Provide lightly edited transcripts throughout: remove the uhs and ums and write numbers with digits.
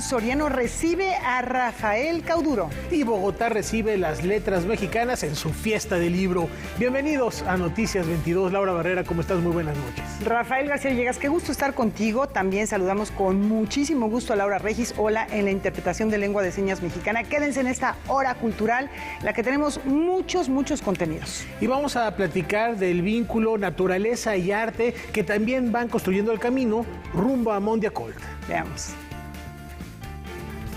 Soriano recibe a Rafael Cauduro. Y Bogotá recibe las letras mexicanas en su fiesta del libro. Bienvenidos a Noticias 22. Laura Barrera, ¿cómo estás? Muy buenas noches. Rafael García Villegas, qué gusto estar contigo. También saludamos con muchísimo gusto a Laura Regis. Hola, en la interpretación de lengua de señas mexicana. Quédense en esta hora cultural, en la que tenemos muchos contenidos. Y vamos a platicar del vínculo naturaleza y arte que también van construyendo el camino rumbo a Mondiacol. Veamos.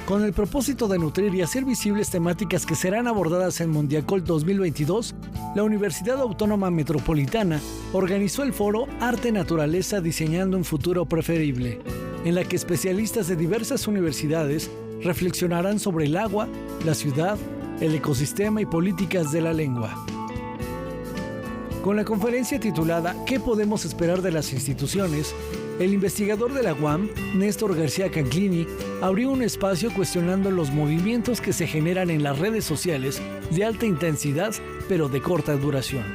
Con el propósito de nutrir y hacer visibles temáticas que serán abordadas en Mondiacol 2022, la Universidad Autónoma Metropolitana organizó el foro Arte Naturaleza Diseñando un Futuro Preferible, en la que especialistas de diversas universidades reflexionarán sobre el agua, la ciudad, el ecosistema y políticas de la lengua. Con la conferencia titulada ¿Qué podemos esperar de las instituciones?, el investigador de la UAM, Néstor García Canclini, abrió un espacio cuestionando los movimientos que se generan en las redes sociales de alta intensidad, pero de corta duración.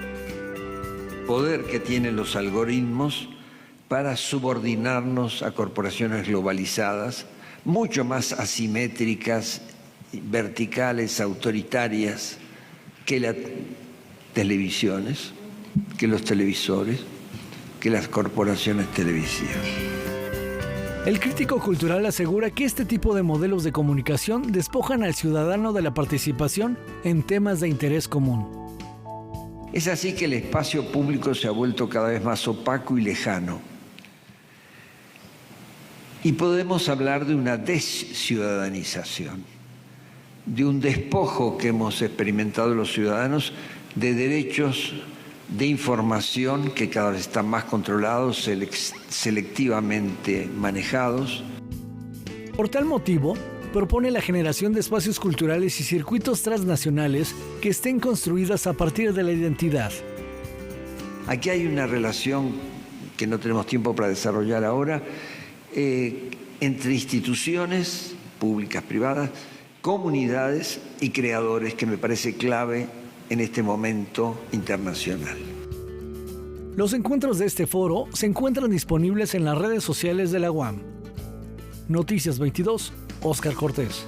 Poder que tienen los algoritmos para subordinarnos a corporaciones globalizadas, mucho más asimétricas, verticales, autoritarias que las televisiones, que los televisores, que las corporaciones televisivas. El crítico cultural asegura que este tipo de modelos de comunicación despojan al ciudadano de la participación en temas de interés común. Es así que el espacio público se ha vuelto cada vez más opaco y lejano. Y podemos hablar de una desciudadanización, de un despojo que hemos experimentado los ciudadanos de derechos de información que cada vez están más controlados, selectivamente manejados. Por tal motivo, propone la generación de espacios culturales y circuitos transnacionales que estén construidas a partir de la identidad. Aquí hay una relación que no tenemos tiempo para desarrollar ahora, entre instituciones públicas, privadas, comunidades y creadores, que me parece clave en este momento internacional. Los encuentros de este foro se encuentran disponibles en las redes sociales de la UAM. Noticias 22, Óscar Cortés.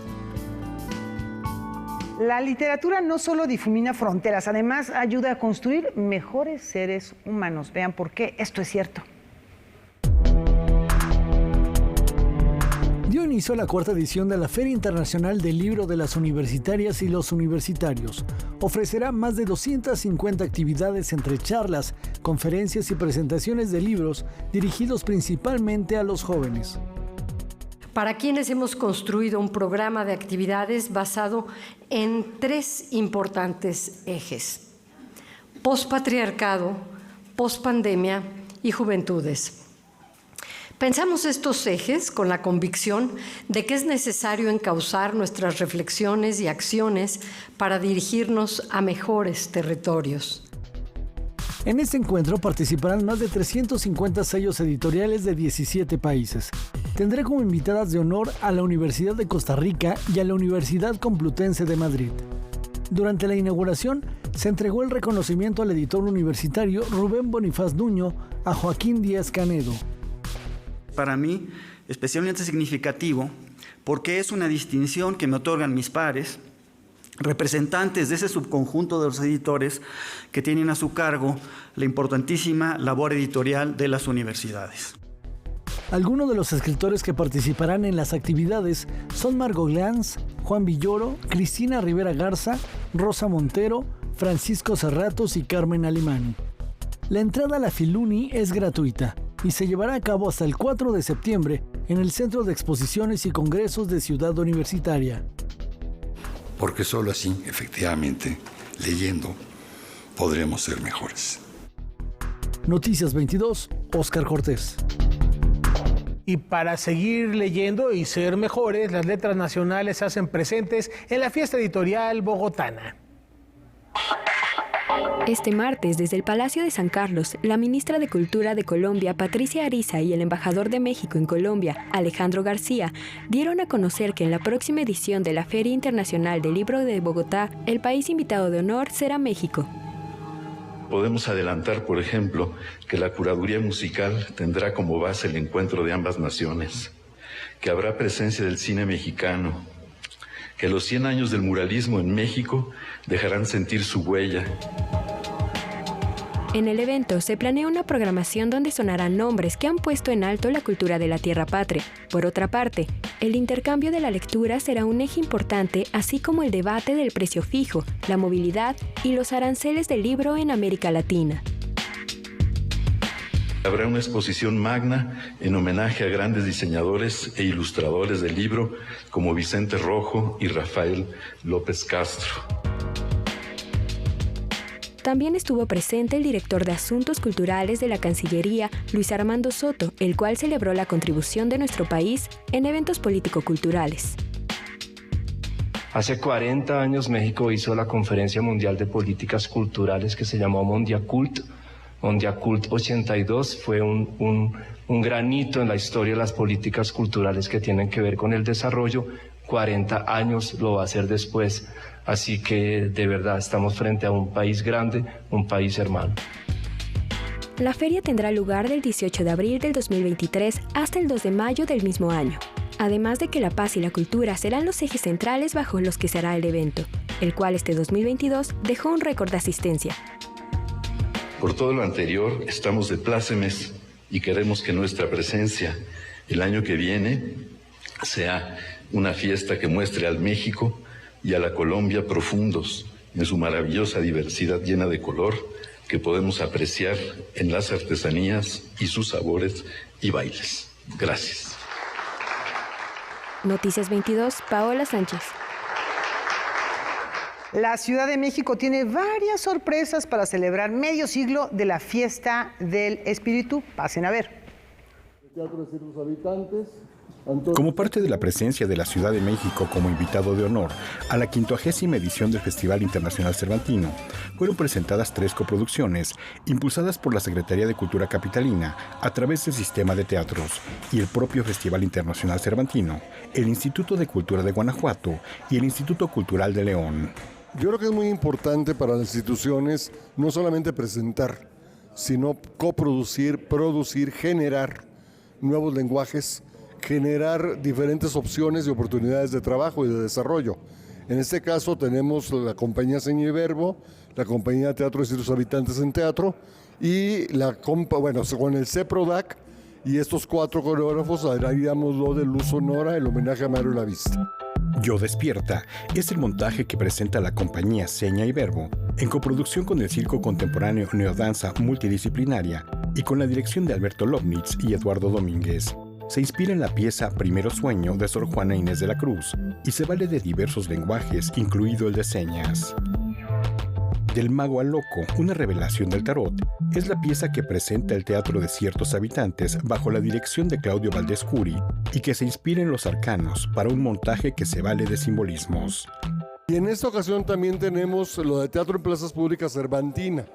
La literatura no solo difumina fronteras, además ayuda a construir mejores seres humanos. Vean por qué esto es cierto. Dio inicio a la cuarta edición de la Feria Internacional del Libro de las Universitarias y los Universitarios. Ofrecerá más de 250 actividades entre charlas, conferencias y presentaciones de libros dirigidos principalmente a los jóvenes. Para quienes hemos construido un programa de actividades basado en 3 importantes ejes: pospatriarcado, pospandemia y juventudes. Pensamos estos ejes con la convicción de que es necesario encauzar nuestras reflexiones y acciones para dirigirnos a mejores territorios. En este encuentro participarán más de 350 sellos editoriales de 17 países. Tendrá como invitadas de honor a la Universidad de Costa Rica y a la Universidad Complutense de Madrid. Durante la inauguración, se entregó el reconocimiento al editor universitario Rubén Bonifaz Nuño a Joaquín Díaz Canedo. Para mí, especialmente significativo, porque es una distinción que me otorgan mis pares, representantes de ese subconjunto de los editores que tienen a su cargo la importantísima labor editorial de las universidades. Algunos de los escritores que participarán en las actividades son Margot Glantz, Juan Villoro, Cristina Rivera Garza, Rosa Montero, Francisco Serratos y Carmen Alemani. La entrada a la Filuni es gratuita y se llevará a cabo hasta el 4 de septiembre en el Centro de Exposiciones y Congresos de Ciudad Universitaria. Porque solo así, efectivamente, leyendo, podremos ser mejores. Noticias 22, Óscar Cortés. Y para seguir leyendo y ser mejores, las letras nacionales se hacen presentes en la fiesta editorial bogotana. Este martes, desde el Palacio de San Carlos, la ministra de Cultura de Colombia, Patricia Ariza, y el embajador de México en Colombia, Alejandro García, dieron a conocer que en la próxima edición de la Feria Internacional del Libro de Bogotá, el país invitado de honor será México. Podemos adelantar, por ejemplo, que la curaduría musical tendrá como base el encuentro de ambas naciones, que habrá presencia del cine mexicano, que los 100 años del muralismo en México dejarán sentir su huella. En el evento se planea una programación donde sonarán nombres que han puesto en alto la cultura de la tierra patria. Por otra parte, el intercambio de la lectura será un eje importante, así como el debate del precio fijo, la movilidad y los aranceles del libro en América Latina. Habrá una exposición magna en homenaje a grandes diseñadores e ilustradores del libro como Vicente Rojo y Rafael López Castro. También estuvo presente el director de Asuntos Culturales de la Cancillería, Luis Armando Soto, el cual celebró la contribución de nuestro país en eventos político-culturales. Hace 40 años México hizo la Conferencia Mundial de Políticas Culturales que se llamó Mondiacult. Mondiacult 82 fue un gran hito en la historia de las políticas culturales que tienen que ver con el desarrollo. 40 años lo va a hacer después. Así que de verdad estamos frente a un país grande, un país hermano. La feria tendrá lugar del 18 de abril del 2023 hasta el 2 de mayo del mismo año. Además de que la paz y la cultura serán los ejes centrales bajo los que será el evento, el cual este 2022 dejó un récord de asistencia. Por todo lo anterior, estamos de plácemes y queremos que nuestra presencia el año que viene sea una fiesta que muestre al México y a la Colombia profundos en su maravillosa diversidad llena de color que podemos apreciar en las artesanías y sus sabores y bailes. Gracias. Noticias 22, Paola Sánchez. La Ciudad de México tiene varias sorpresas para celebrar medio siglo de la Fiesta del Espíritu. Pasen a ver. Teatro de Ciertos Habitantes. Como parte de la presencia de la Ciudad de México como invitado de honor a la 50ª edición del Festival Internacional Cervantino, fueron presentadas 3 coproducciones impulsadas por la Secretaría de Cultura Capitalina a través del Sistema de Teatros y el propio Festival Internacional Cervantino, el Instituto de Cultura de Guanajuato y el Instituto Cultural de León. Yo creo que es muy importante para las instituciones no solamente presentar, sino coproducir, producir, generar nuevos lenguajes, generar diferentes opciones y oportunidades de trabajo y de desarrollo. En este caso tenemos la compañía Seña y Verbo, la compañía Teatro de Ciertos Habitantes en Teatro y con el CEPRODAC y estos 4 coreógrafos haríamos lo de Luz Sonora, el homenaje a Mario Lavista. Yo Despierta es el montaje que presenta la compañía Seña y Verbo en coproducción con el Circo Contemporáneo Neodanza Multidisciplinaria y con la dirección de Alberto Lobnitz y Eduardo Domínguez. Se inspira en la pieza Primero Sueño de Sor Juana Inés de la Cruz y se vale de diversos lenguajes, incluido el de señas. Del Mago al Loco, una revelación del tarot, es la pieza que presenta el Teatro de Ciertos Habitantes bajo la dirección de Claudio Valdés Curi y que se inspira en los arcanos para un montaje que se vale de simbolismos. Y en esta ocasión también tenemos lo de Teatro en Plazas Públicas Cervantina,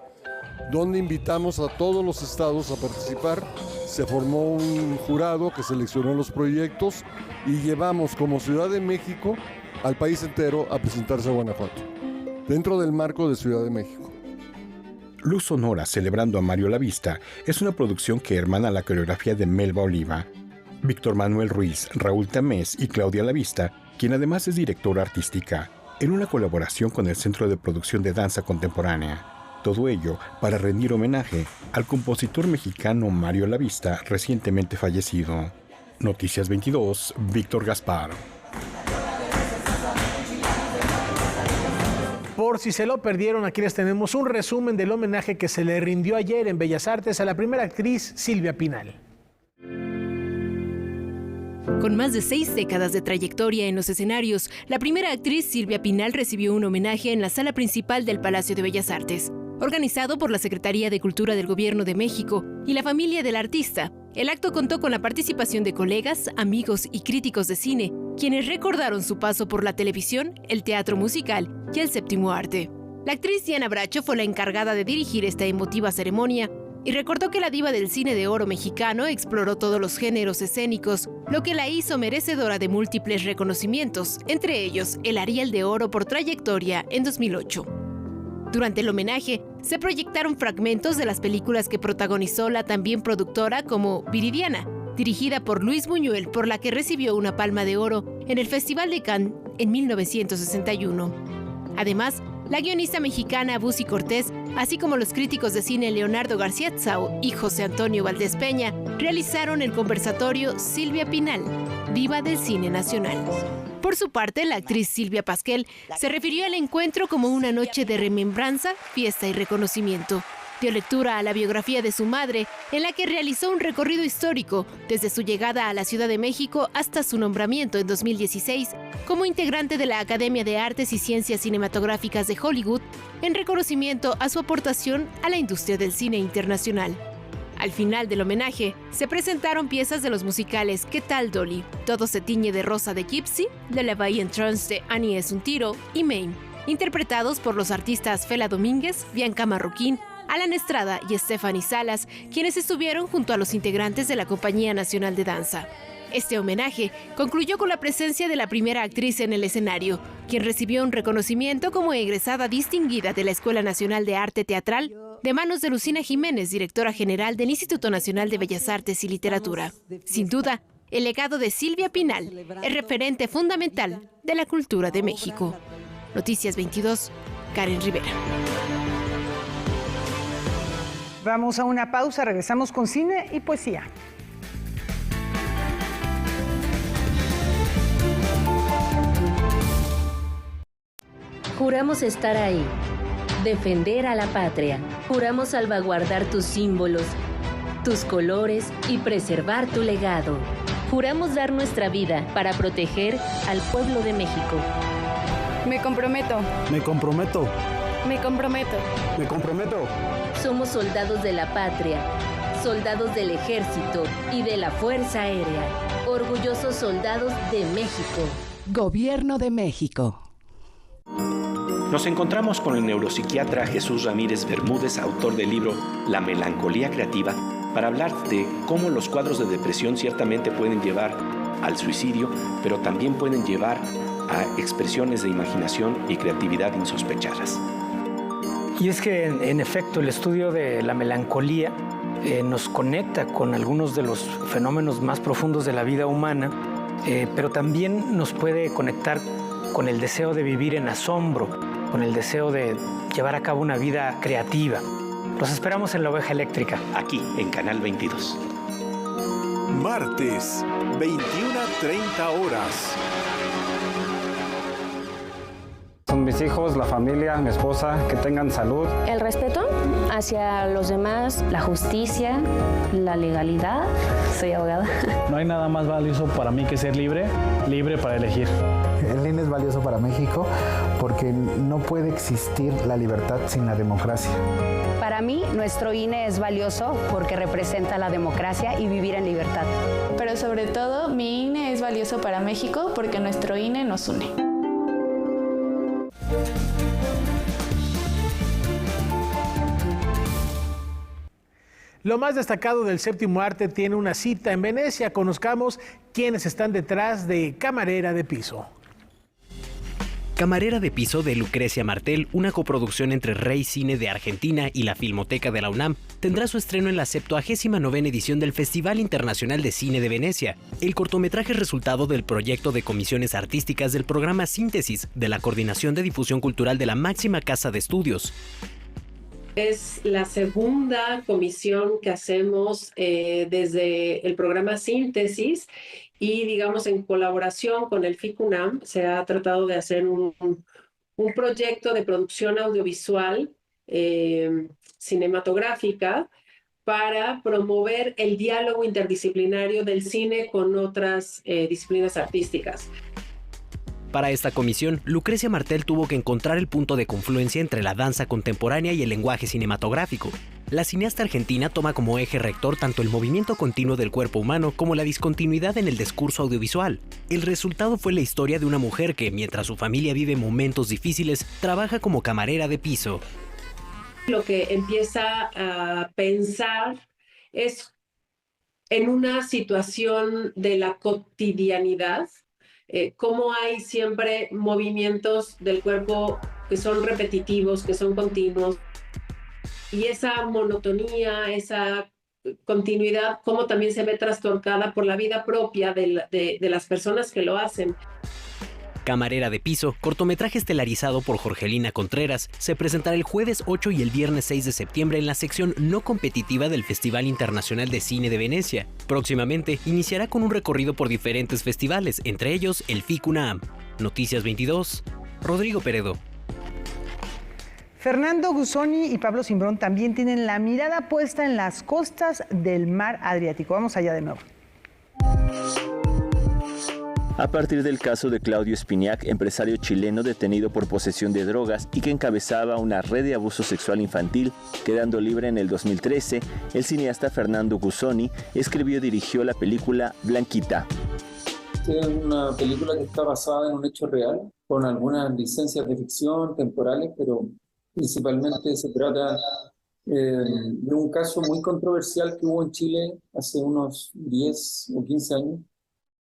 donde invitamos a todos los estados a participar. Se formó un jurado que seleccionó los proyectos y llevamos como Ciudad de México al país entero a presentarse a Guanajuato, dentro del marco de Ciudad de México. Luz Sonora, celebrando a Mario Lavista, es una producción que hermana la coreografía de Melba Oliva, Víctor Manuel Ruiz, Raúl Tamés y Claudia Lavista, quien además es directora artística, en una colaboración con el Centro de Producción de Danza Contemporánea. Todo ello para rendir homenaje al compositor mexicano Mario Lavista, recientemente fallecido. Noticias 22, Víctor Gaspar. Por si se lo perdieron, aquí les tenemos un resumen del homenaje que se le rindió ayer en Bellas Artes a la primera actriz Silvia Pinal. Con más de 6 décadas de trayectoria en los escenarios, la primera actriz Silvia Pinal recibió un homenaje en la sala principal del Palacio de Bellas Artes. Organizado por la Secretaría de Cultura del Gobierno de México y la familia del artista, el acto contó con la participación de colegas, amigos y críticos de cine, quienes recordaron su paso por la televisión, el teatro musical y el séptimo arte. La actriz Diana Bracho fue la encargada de dirigir esta emotiva ceremonia y recordó que la diva del cine de oro mexicano exploró todos los géneros escénicos, lo que la hizo merecedora de múltiples reconocimientos, entre ellos el Ariel de Oro por trayectoria en 2008. Durante el homenaje, se proyectaron fragmentos de las películas que protagonizó la también productora como Viridiana, dirigida por Luis Buñuel, por la que recibió una Palma de Oro en el Festival de Cannes en 1961. Además, la guionista mexicana Busi Cortés, así como los críticos de cine Leonardo García Tsao y José Antonio Valdés Peña, realizaron el conversatorio Silvia Pinal, Diva del Cine Nacional. Por su parte, la actriz Silvia Pasquel se refirió al encuentro como una noche de remembranza, fiesta y reconocimiento. Dio lectura a la biografía de su madre, en la que realizó un recorrido histórico desde su llegada a la Ciudad de México hasta su nombramiento en 2016 como integrante de la Academia de Artes y Ciencias Cinematográficas de Hollywood, en reconocimiento a su aportación a la industria del cine internacional. Al final del homenaje, se presentaron piezas de los musicales ¿Qué tal, Dolly?, Todo se tiñe de rosa de Gypsy, Le Levaille en Trance de Annie es un tiro y Mame, interpretados por los artistas Fela Domínguez, Bianca Marroquín, Alan Estrada y Stephanie Salas, quienes estuvieron junto a los integrantes de la Compañía Nacional de Danza. Este homenaje concluyó con la presencia de la primera actriz en el escenario, quien recibió un reconocimiento como egresada distinguida de la Escuela Nacional de Arte Teatral, de manos de Lucina Jiménez, directora general del Instituto Nacional de Bellas Artes y Literatura. Sin duda, el legado de Silvia Pinal es referente fundamental de la cultura de México. Noticias 22, Karen Rivera. Vamos a una pausa, regresamos con cine y poesía. Juramos estar ahí, defender a la patria. Juramos salvaguardar tus símbolos, tus colores y preservar tu legado. Juramos dar nuestra vida para proteger al pueblo de México. Me comprometo. Me comprometo. Me comprometo. Me comprometo. Somos soldados de la patria, soldados del ejército y de la Fuerza Aérea. Orgullosos soldados de México. Gobierno de México. Nos encontramos con el neuropsiquiatra Jesús Ramírez Bermúdez, autor del libro La melancolía creativa, para hablar de cómo los cuadros de depresión ciertamente pueden llevar al suicidio, pero también pueden llevar a expresiones de imaginación y creatividad insospechadas. Y es que, en efecto, el estudio de la melancolía nos conecta con algunos de los fenómenos más profundos de la vida humana, pero también nos puede conectar con el deseo de vivir en asombro, con el deseo de llevar a cabo una vida creativa. Los esperamos en La Oveja Eléctrica, aquí en Canal 22. Martes, 21:30 horas. Son mis hijos, la familia, mi esposa, que tengan salud. El respeto hacia los demás, la justicia, la legalidad. Soy abogada. No hay nada más valioso para mí que ser libre, libre para elegir. El INE es valioso para México porque no puede existir la libertad sin la democracia. Para mí, nuestro INE es valioso porque representa la democracia y vivir en libertad. Pero sobre todo, mi INE es valioso para México porque nuestro INE nos une. Lo más destacado del séptimo arte tiene una cita en Venecia. Conozcamos quiénes están detrás de Camarera de Piso. Camarera de Piso, de Lucrecia Martel, una coproducción entre Rey Cine de Argentina y la Filmoteca de la UNAM, tendrá su estreno en la 79ª edición del Festival Internacional de Cine de Venecia. El cortometraje es resultado del proyecto de comisiones artísticas del programa Síntesis de la Coordinación de Difusión Cultural de la máxima casa de estudios. Es la segunda comisión que hacemos desde el programa Síntesis y, digamos, en colaboración con el FICUNAM se ha tratado de hacer un proyecto de producción audiovisual cinematográfica para promover el diálogo interdisciplinario del cine con otras disciplinas artísticas. Para esta comisión, Lucrecia Martel tuvo que encontrar el punto de confluencia entre la danza contemporánea y el lenguaje cinematográfico. La cineasta argentina toma como eje rector tanto el movimiento continuo del cuerpo humano como la discontinuidad en el discurso audiovisual. El resultado fue la historia de una mujer que, mientras su familia vive momentos difíciles, trabaja como camarera de piso. Lo que empieza a pensar es en una situación de la cotidianidad, cómo hay siempre movimientos del cuerpo que son repetitivos, que son continuos, y esa monotonía, esa continuidad, cómo también se ve trastocada por la vida propia de las personas que lo hacen. Camarera de piso, cortometraje estelarizado por Jorgelina Contreras, se presentará el jueves 8 y el viernes 6 de septiembre en la sección no competitiva del Festival Internacional de Cine de Venecia. Próximamente iniciará con un recorrido por diferentes festivales, entre ellos el FICUNAM. Noticias 22, Rodrigo Peredo. Fernando Guzzoni y Pablo Cimbrón también tienen la mirada puesta en las costas del mar Adriático. Vamos allá de nuevo. A partir del caso de Claudio Espiniak, empresario chileno detenido por posesión de drogas y que encabezaba una red de abuso sexual infantil, quedando libre en el 2013, el cineasta Fernando Guzzoni escribió y dirigió la película Blanquita. Es una película que está basada en un hecho real, con algunas licencias de ficción temporales, pero principalmente se trata de un caso muy controversial que hubo en Chile hace unos 10 o 15 años,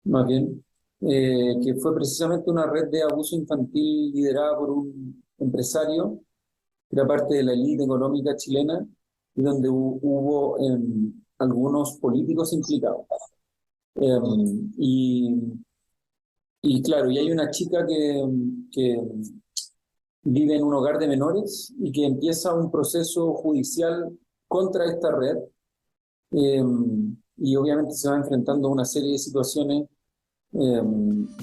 más bien, que fue precisamente una red de abuso infantil liderada por un empresario, que era parte de la élite económica chilena, y donde hubo algunos políticos implicados. Y claro, y hay una chica que vive en un hogar de menores y que empieza un proceso judicial contra esta red, y obviamente se va enfrentando a una serie de situaciones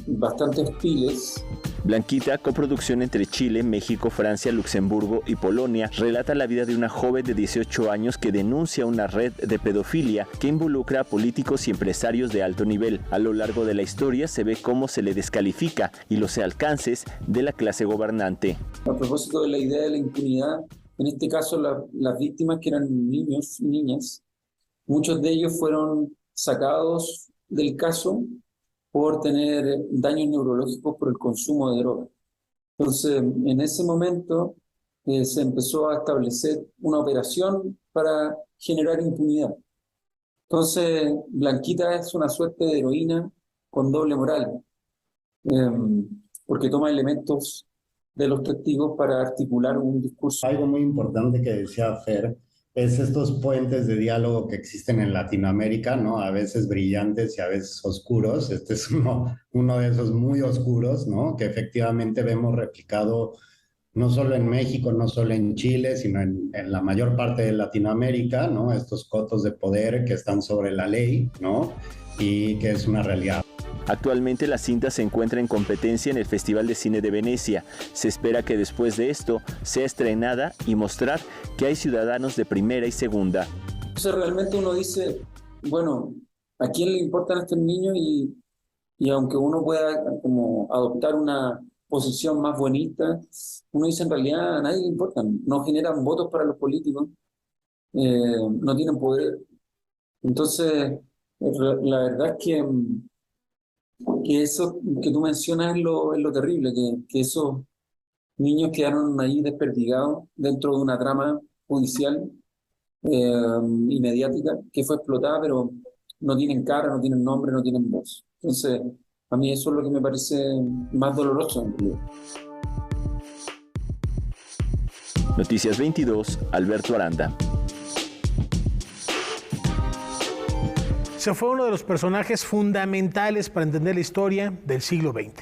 bastante hostiles. Blanquita, coproducción entre Chile, México, Francia, Luxemburgo y Polonia, relata la vida de una joven de 18 años que denuncia una red de pedofilia que involucra a políticos y empresarios de alto nivel. A lo largo de la historia se ve cómo se le descalifica y los alcances de la clase gobernante. A propósito de la idea de la impunidad, en este caso las víctimas, que eran niños y niñas, muchos de ellos fueron sacados del caso por tener daños neurológicos por el consumo de drogas. Entonces, en ese momento se empezó a establecer una operación para generar impunidad. Entonces, Blanquita es una suerte de heroína con doble moral, porque toma elementos de los testigos para articular un discurso. Algo muy importante que decía Fer es estos puentes de diálogo que existen en Latinoamérica, ¿no? A veces brillantes y a veces oscuros. Este es uno de esos muy oscuros, ¿no? Que efectivamente vemos replicado no solo en México, no solo en Chile, sino en la mayor parte de Latinoamérica, ¿no? Estos cotos de poder que están sobre la ley, ¿no? Y que es una realidad. Actualmente la cinta se encuentra en competencia en el Festival de Cine de Venecia. Se espera que después de esto sea estrenada y mostrar que hay ciudadanos de primera y segunda. Entonces realmente uno dice, bueno, ¿a quién le importan estos niños? Y aunque uno pueda como adoptar una posición más buenista, uno dice en realidad a nadie le importan, no generan votos para los políticos, no tienen poder. Entonces, la verdad es que eso que tú mencionas es lo terrible, que esos niños quedaron ahí desperdigados dentro de una trama judicial y mediática que fue explotada, pero no tienen cara, no tienen nombre, no tienen voz. Entonces, a mí eso es lo que me parece más doloroso en realidad. Noticias 22, Alberto Aranda. Se fue uno de los personajes fundamentales para entender la historia del siglo XX.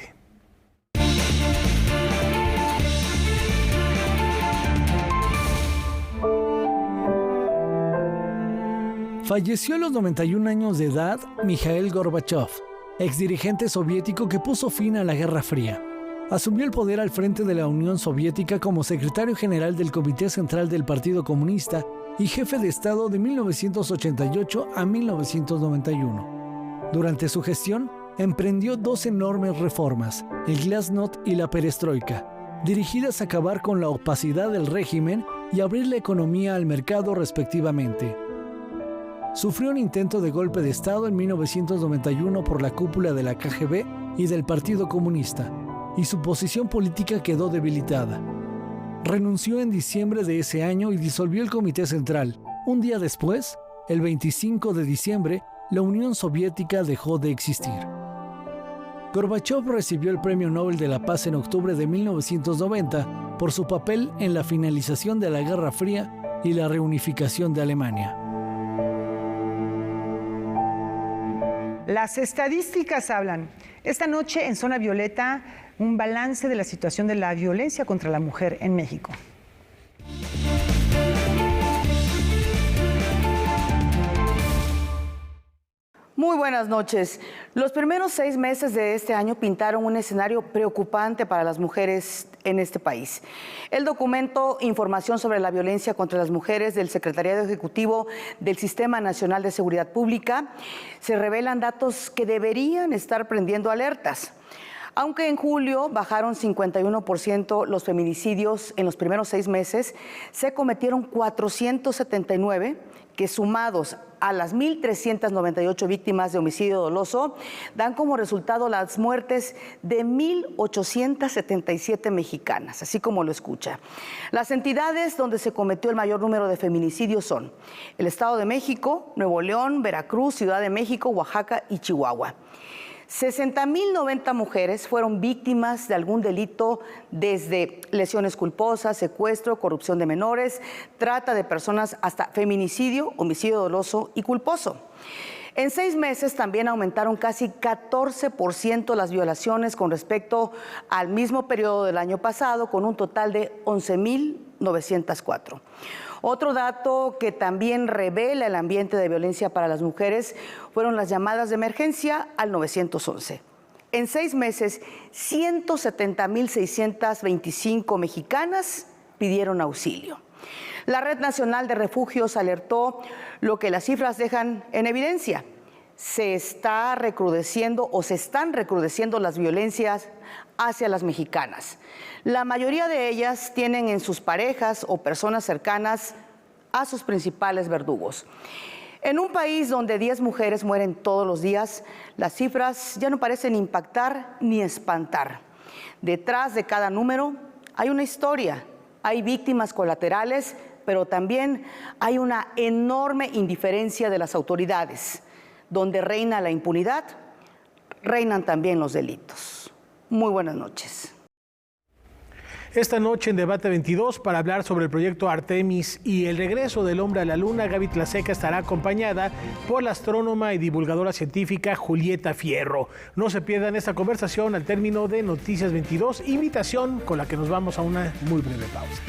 Falleció a los 91 años de edad Mikhail Gorbachev, exdirigente soviético que puso fin a la Guerra Fría. Asumió el poder al frente de la Unión Soviética como secretario general del Comité Central del Partido Comunista y jefe de Estado de 1988 a 1991. Durante su gestión, emprendió dos enormes reformas, el Glasnost y la Perestroika, dirigidas a acabar con la opacidad del régimen y abrir la economía al mercado respectivamente. Sufrió un intento de golpe de Estado en 1991 por la cúpula de la KGB y del Partido Comunista, y su posición política quedó debilitada. Renunció en diciembre de ese año y disolvió el Comité Central. Un día después, el 25 de diciembre, la Unión Soviética dejó de existir. Gorbachev recibió el Premio Nobel de la Paz en octubre de 1990 por su papel en la finalización de la Guerra Fría y la reunificación de Alemania. Las estadísticas hablan. Esta noche en Zona Violeta, un balance de la situación de la violencia contra la mujer en México. Muy buenas noches. Los primeros 6 meses de este año pintaron un escenario preocupante para las mujeres en este país. El documento Información sobre la violencia contra las mujeres del Secretariado Ejecutivo del Sistema Nacional de Seguridad Pública se revelan datos que deberían estar prendiendo alertas. Aunque en julio bajaron 51% los feminicidios en los primeros 6 meses, se cometieron 479 que, sumados a las 1.398 víctimas de homicidio doloso, dan como resultado las muertes de 1.877 mexicanas, así como lo escucha. Las entidades donde se cometió el mayor número de feminicidios son el Estado de México, Nuevo León, Veracruz, Ciudad de México, Oaxaca y Chihuahua. 60.090 mujeres fueron víctimas de algún delito, desde lesiones culposas, secuestro, corrupción de menores, trata de personas, hasta feminicidio, homicidio doloso y culposo. En 6 meses también aumentaron casi 14% las violaciones con respecto al mismo periodo del año pasado, con un total de 11.904. Otro dato que también revela el ambiente de violencia para las mujeres fueron las llamadas de emergencia al 911. En 6 meses, 170.625 mexicanas pidieron auxilio. La Red Nacional de Refugios alertó lo que las cifras dejan en evidencia. Se están recrudeciendo las violencias hacia las mexicanas. La mayoría de ellas tienen en sus parejas o personas cercanas a sus principales verdugos. En un país donde 10 mujeres mueren todos los días, las cifras ya no parecen impactar ni espantar. Detrás de cada número hay una historia, hay víctimas colaterales, pero también hay una enorme indiferencia de las autoridades. Donde reina la impunidad, reinan también los delitos. Muy buenas noches. Esta noche en Debate 22, para hablar sobre el proyecto Artemis y el regreso del hombre a la luna, Gaby Tlaseca estará acompañada por la astrónoma y divulgadora científica Julieta Fierro. No se pierdan esta conversación al término de Noticias 22, invitación con la que nos vamos a una muy breve pausa.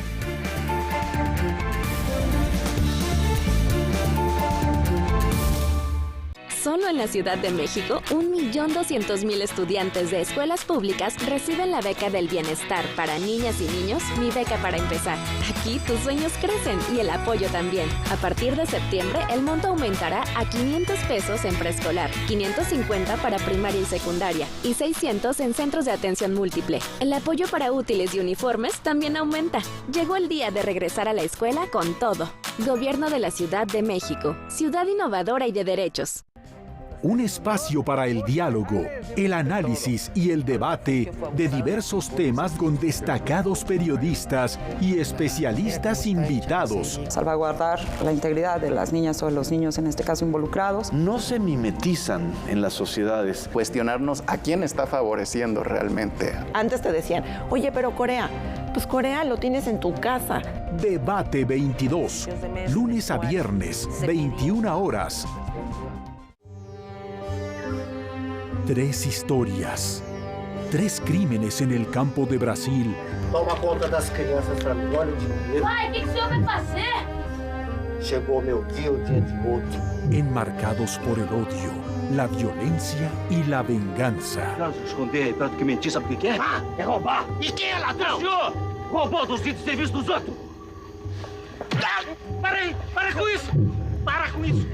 Solo en la Ciudad de México, 1.200.000 estudiantes de escuelas públicas reciben la beca del bienestar para niñas y niños, Mi Beca para Empezar. Aquí tus sueños crecen y el apoyo también. A partir de septiembre, el monto aumentará a 500 pesos en preescolar, 550 para primaria y secundaria y 600 en centros de atención múltiple. El apoyo para útiles y uniformes también aumenta. Llegó el día de regresar a la escuela con todo. Gobierno de la Ciudad de México. Ciudad innovadora y de derechos. Un espacio para el diálogo, el análisis y el debate de diversos temas con destacados periodistas y especialistas invitados. Salvaguardar la integridad de las niñas o los niños, en este caso involucrados. No se mimetizan en las sociedades. Cuestionarnos a quién está favoreciendo realmente. Antes te decían, oye, pero Corea, pues Corea lo tienes en tu casa. Debate 22, lunes a viernes, 21 horas. 3 historias, 3 crímenes en el campo de Brasil. Toma conta das crianças para mim, olha o dinheiro. Pai, o que o senhor vai fazer? Chegou meu dia, o dia de outro. Enmarcados por el odio, la violencia y la venganza. Não se esconder perto que mentir, sabe o que é? Ah, é roubar. E quem é ladrão? O senhor roubou dos itens de serviço dos outros. Para aí, para com isso. Para com isso.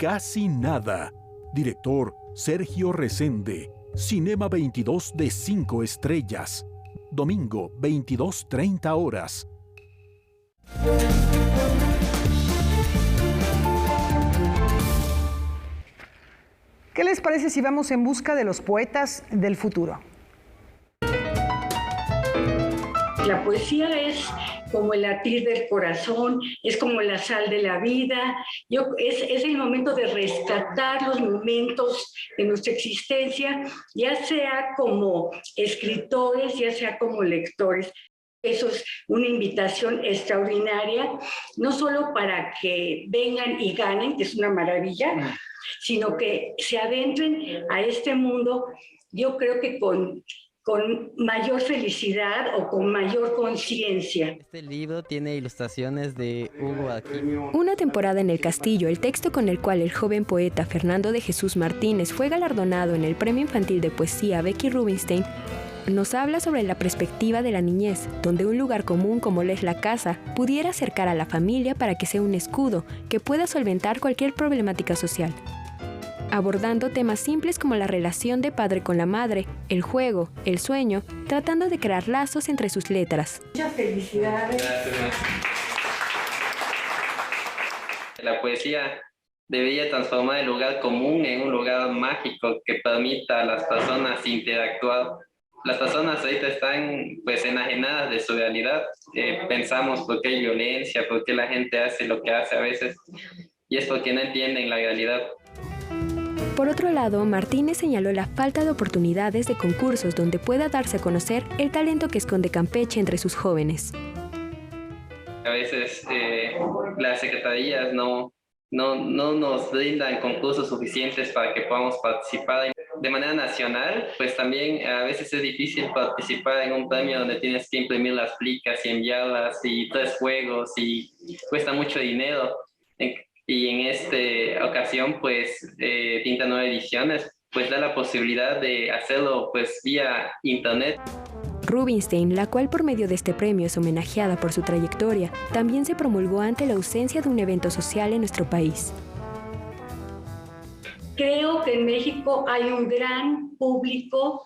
Casi nada. Director Sergio Resende. Cinema 22 de 5 estrellas. Domingo, 22:30 horas. ¿Qué les parece si vamos en busca de los poetas del futuro? La poesía es como el latir del corazón, es como la sal de la vida. Es el momento de rescatar los momentos de nuestra existencia, ya sea como escritores, ya sea como lectores. Eso es una invitación extraordinaria, no solo para que vengan y ganen, que es una maravilla, sino que se adentren a este mundo, yo creo que con mayor felicidad o con mayor conciencia. Este libro tiene ilustraciones de Hugo Aquino. Una temporada en el castillo, el texto con el cual el joven poeta Fernando de Jesús Martínez fue galardonado en el Premio Infantil de Poesía Becky Rubinstein, nos habla sobre la perspectiva de la niñez, donde un lugar común como lo es la casa pudiera acercar a la familia para que sea un escudo que pueda solventar cualquier problemática social, abordando temas simples como la relación de padre con la madre, el juego, el sueño, tratando de crear lazos entre sus letras. Muchas felicidades. La poesía debería transformar el lugar común en un lugar mágico que permita a las personas interactuar. Las personas ahorita están pues enajenadas de su realidad. Pensamos por qué hay violencia, por qué la gente hace lo que hace a veces, y es porque no entienden la realidad. Por otro lado, Martínez señaló la falta de oportunidades de concursos donde pueda darse a conocer el talento que esconde Campeche entre sus jóvenes. A veces las secretarías no nos brindan concursos suficientes para que podamos participar. De manera nacional, pues también a veces es difícil participar en un premio donde tienes que imprimir las plicas y enviarlas y 3 juegos y cuesta mucho dinero. Y en esta ocasión, pues, Tinta Nueva Ediciones, pues da la posibilidad de hacerlo pues vía internet. Rubinstein, la cual por medio de este premio es homenajeada por su trayectoria, también se promulgó ante la ausencia de un evento social en nuestro país. Creo que en México hay un gran público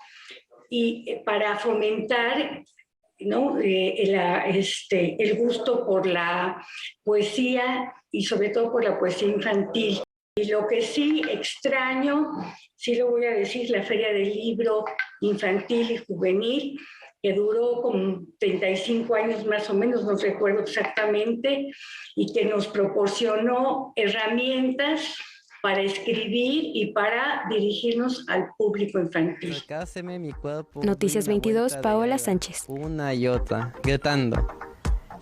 y para fomentar, ¿no?, el gusto por la poesía y sobre todo por la poesía infantil. Y lo que sí extraño, sí lo voy a decir, la Feria del Libro Infantil y Juvenil, que duró como 35 años más o menos, no recuerdo exactamente, y que nos proporcionó herramientas para escribir y para dirigirnos al público infantil. Noticias 22, Paola Sánchez. Una y otra, gritando.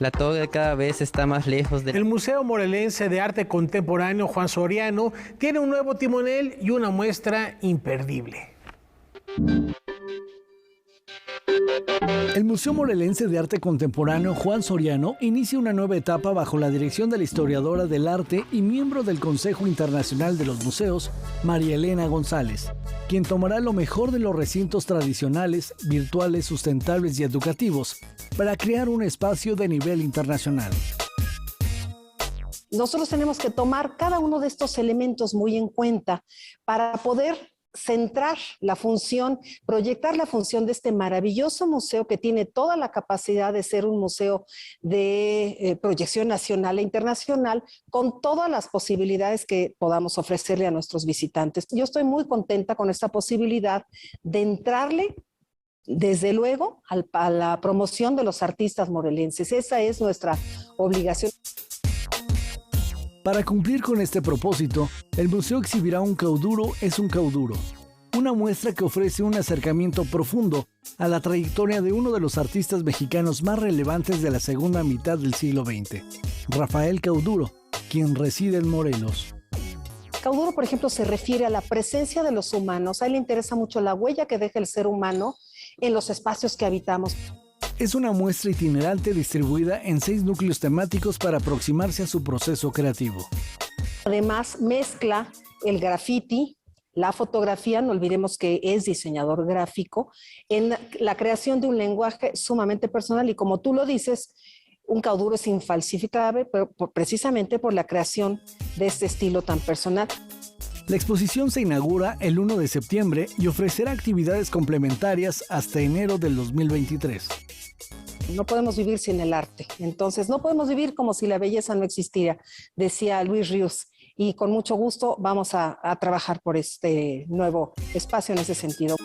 La torre cada vez está más lejos de... El Museo Morelense de Arte Contemporáneo Juan Soriano tiene un nuevo timonel y una muestra imperdible. El Museo Morelense de Arte Contemporáneo Juan Soriano inicia una nueva etapa bajo la dirección de la historiadora del arte y miembro del Consejo Internacional de los Museos, María Elena González, quien tomará lo mejor de los recintos tradicionales, virtuales, sustentables y educativos para crear un espacio de nivel internacional. Nosotros tenemos que tomar cada uno de estos elementos muy en cuenta para poder centrar la función, proyectar la función de este maravilloso museo que tiene toda la capacidad de ser un museo de proyección nacional e internacional, con todas las posibilidades que podamos ofrecerle a nuestros visitantes. Yo estoy muy contenta con esta posibilidad de entrarle, desde luego, a la promoción de los artistas morelenses. Esa es nuestra obligación. Para cumplir con este propósito, el museo exhibirá Un cauduro es un cauduro, una muestra que ofrece un acercamiento profundo a la trayectoria de uno de los artistas mexicanos más relevantes de la segunda mitad del siglo XX, Rafael Cauduro, quien reside en Morelos. Cauduro, por ejemplo, se refiere a la presencia de los humanos. A él le interesa mucho la huella que deja el ser humano en los espacios que habitamos. Es una muestra itinerante distribuida en 6 núcleos temáticos para aproximarse a su proceso creativo. Además, mezcla el graffiti, la fotografía, no olvidemos que es diseñador gráfico, en la creación de un lenguaje sumamente personal y, como tú lo dices, Un cauduro es infalsificable, pero precisamente por la creación de este estilo tan personal. La exposición se inaugura el 1 de septiembre y ofrecerá actividades complementarias hasta enero del 2023. No podemos vivir sin el arte, entonces no podemos vivir como si la belleza no existiera, decía Luis Ríos, y con mucho gusto vamos a trabajar por este nuevo espacio en ese sentido.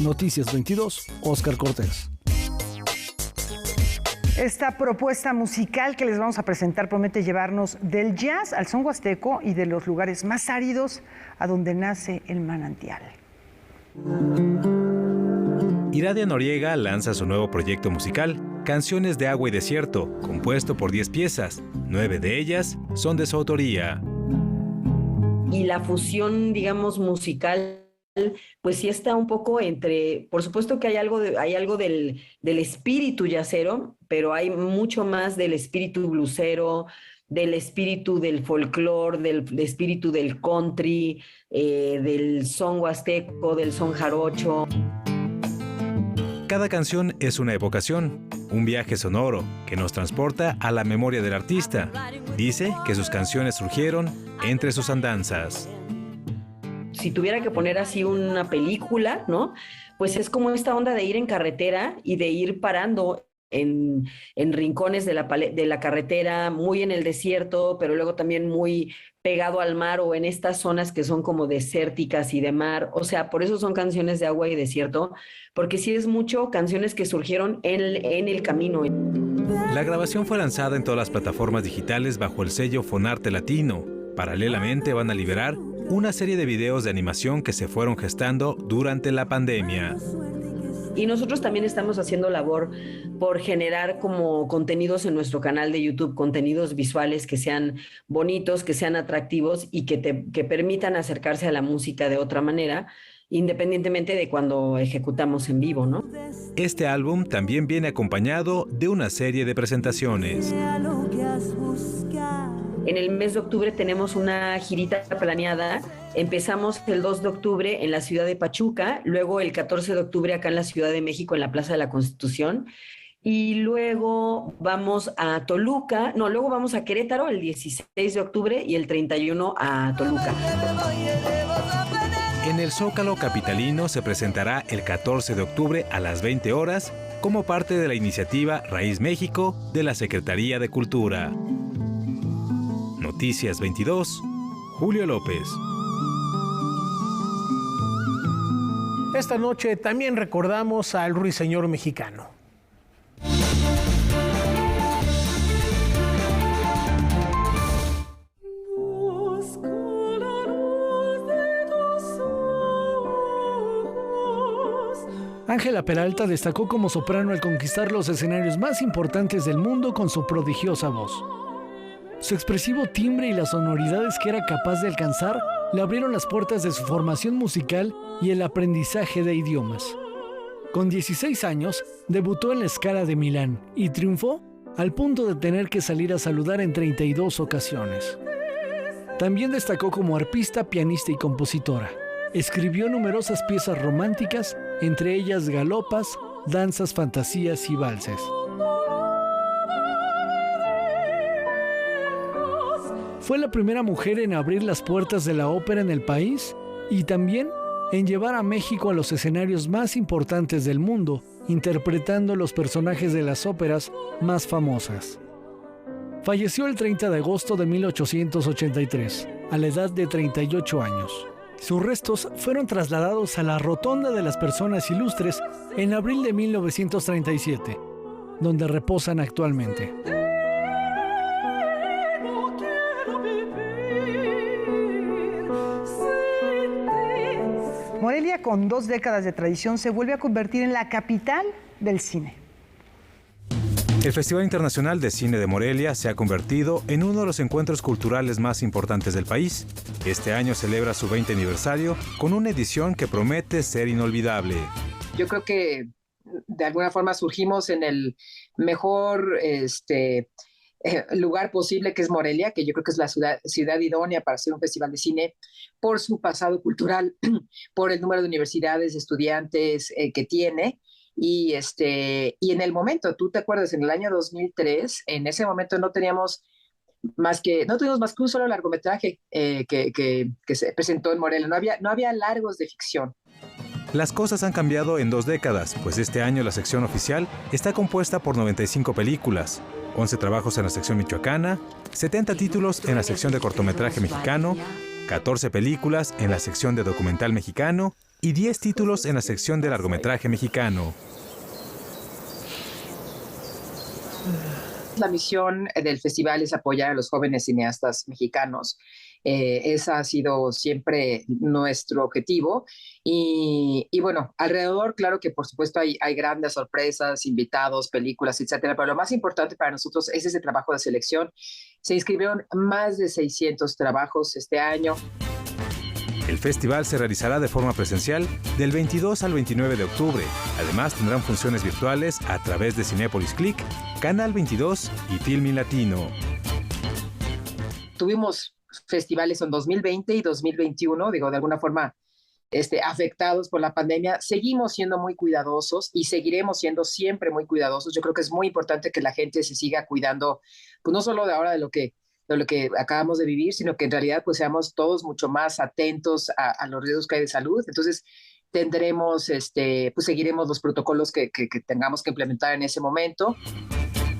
Noticias 22, Óscar Cortés. Esta propuesta musical que les vamos a presentar promete llevarnos del jazz al son huasteco y de los lugares más áridos a donde nace el manantial. Iradia Noriega lanza su nuevo proyecto musical, Canciones de Agua y Desierto, compuesto por 10 piezas. 9 de ellas son de su autoría. Y la fusión, digamos, musical, pues sí está un poco entre, por supuesto que hay algo del espíritu jazzero, pero hay mucho más del espíritu bluesero, del espíritu del folclore, del espíritu del country, del son huasteco, del son jarocho. Cada canción es una evocación, un viaje sonoro que nos transporta a la memoria del artista. Dice que sus canciones surgieron entre sus andanzas. Si tuviera que poner así una película, ¿no? Pues es como esta onda de ir en carretera y de ir parando en rincones de la carretera, muy en el desierto, pero luego también muy pegado al mar o en estas zonas que son como desérticas y de mar. O sea, por eso son canciones de agua y desierto, porque sí es mucho canciones que surgieron en el camino. La grabación fue lanzada en todas las plataformas digitales bajo el sello Fonarte Latino. Paralelamente van a liberar una serie de videos de animación que se fueron gestando durante la pandemia. Y nosotros también estamos haciendo labor por generar como contenidos en nuestro canal de YouTube, contenidos visuales que sean bonitos, que sean atractivos y que permitan acercarse a la música de otra manera, independientemente de cuando ejecutamos en vivo, ¿no? Este álbum también viene acompañado de una serie de presentaciones. En el mes de octubre tenemos una girita planeada. Empezamos el 2 de octubre en la ciudad de Pachuca, luego el 14 de octubre acá en la Ciudad de México en la Plaza de la Constitución, y luego vamos a Toluca, luego vamos a Querétaro el 16 de octubre y el 31 a Toluca. En el Zócalo capitalino se presentará el 14 de octubre a las 20 horas como parte de la iniciativa Raíz México de la Secretaría de Cultura. Noticias 22, Julio López. Esta noche también recordamos al ruiseñor mexicano. Ángela Peralta destacó como soprano al conquistar los escenarios más importantes del mundo con su prodigiosa voz. Su expresivo timbre y las sonoridades que era capaz de alcanzar le abrieron las puertas de su formación musical y el aprendizaje de idiomas. Con 16 años, debutó en la Scala de Milán y triunfó al punto de tener que salir a saludar en 32 ocasiones. También destacó como arpista, pianista y compositora. Escribió numerosas piezas románticas, entre ellas galopas, danzas, fantasías y valses. Fue la primera mujer en abrir las puertas de la ópera en el país y también en llevar a México a los escenarios más importantes del mundo, interpretando los personajes de las óperas más famosas. Falleció el 30 de agosto de 1883, a la edad de 38 años. Sus restos fueron trasladados a la Rotonda de las Personas Ilustres en abril de 1937, donde reposan actualmente. Morelia, con 2 décadas de tradición, se vuelve a convertir en la capital del cine. El Festival Internacional de Cine de Morelia se ha convertido en uno de los encuentros culturales más importantes del país. Este año celebra su 20 aniversario con una edición que promete ser inolvidable. Yo creo que de alguna forma surgimos en el mejor lugar posible, que es Morelia, que yo creo que es la ciudad idónea para hacer un festival de cine por su pasado cultural, por el número de universidades, estudiantes que tiene. Y en el momento, tú te acuerdas, en el año 2003, en ese momento no tuvimos más que un solo largometraje que se presentó en Morelia. No había largos de ficción. Las cosas han cambiado en 2 décadas, pues este año la sección oficial está compuesta por 95 películas, 11 trabajos en la sección michoacana, 70 títulos en la sección de cortometraje mexicano, 14 películas en la sección de documental mexicano y 10 títulos en la sección de largometraje mexicano. La misión del festival es apoyar a los jóvenes cineastas mexicanos. Ese ha sido siempre nuestro objetivo. Y bueno, alrededor, claro que por supuesto hay grandes sorpresas, invitados, películas, etcétera, pero lo más importante para nosotros es ese trabajo de selección. Se inscribieron más de 600 trabajos este año. El festival se realizará de forma presencial del 22 al 29 de octubre. Además, tendrán funciones virtuales a través de Cinépolis Click, Canal 22 y Filmin Latino. Tuvimos festivales en 2020 y 2021, de alguna forma afectados por la pandemia. Seguimos siendo muy cuidadosos y seguiremos siendo siempre muy cuidadosos. Yo creo que es muy importante que la gente se siga cuidando, pues no solo de ahora de lo que acabamos de vivir, sino que en realidad pues seamos todos mucho más atentos a los riesgos que hay de salud. Entonces tendremos, pues seguiremos los protocolos que tengamos que implementar en ese momento.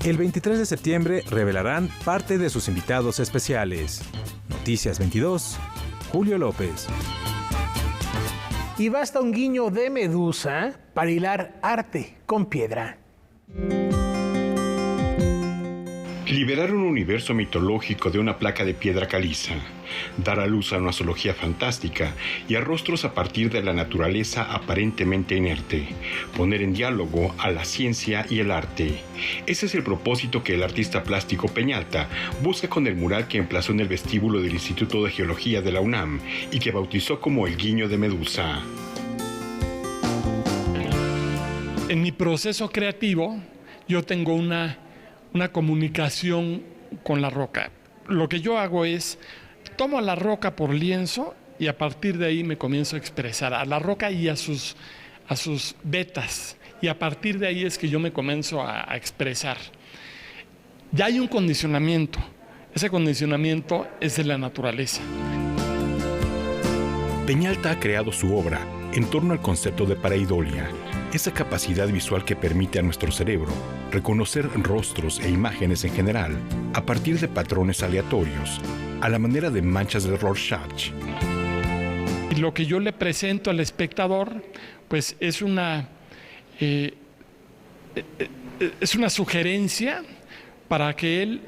El 23 de septiembre revelarán parte de sus invitados especiales. Noticias 22, Julio López. Y basta un guiño de Medusa para hilar arte con piedra. Liberar un universo mitológico de una placa de piedra caliza, dar a luz a una zoología fantástica y a rostros a partir de la naturaleza aparentemente inerte, poner en diálogo a la ciencia y el arte. Ese es el propósito que el artista plástico Peñalta busca con el mural que emplazó en el vestíbulo del Instituto de Geología de la UNAM y que bautizó como el guiño de Medusa. En mi proceso creativo, yo tengo una comunicación con la roca. Lo que yo hago es, tomo la roca por lienzo y a partir de ahí me comienzo a expresar a la roca y a sus vetas. Y a partir de ahí es que yo me comienzo a expresar. Ya hay un condicionamiento. Ese condicionamiento es de la naturaleza. Peñalta ha creado su obra en torno al concepto de pareidolia, esa capacidad visual que permite a nuestro cerebro reconocer rostros e imágenes en general a partir de patrones aleatorios, a la manera de manchas de Rorschach. Y lo que yo le presento al espectador, pues es una sugerencia para que él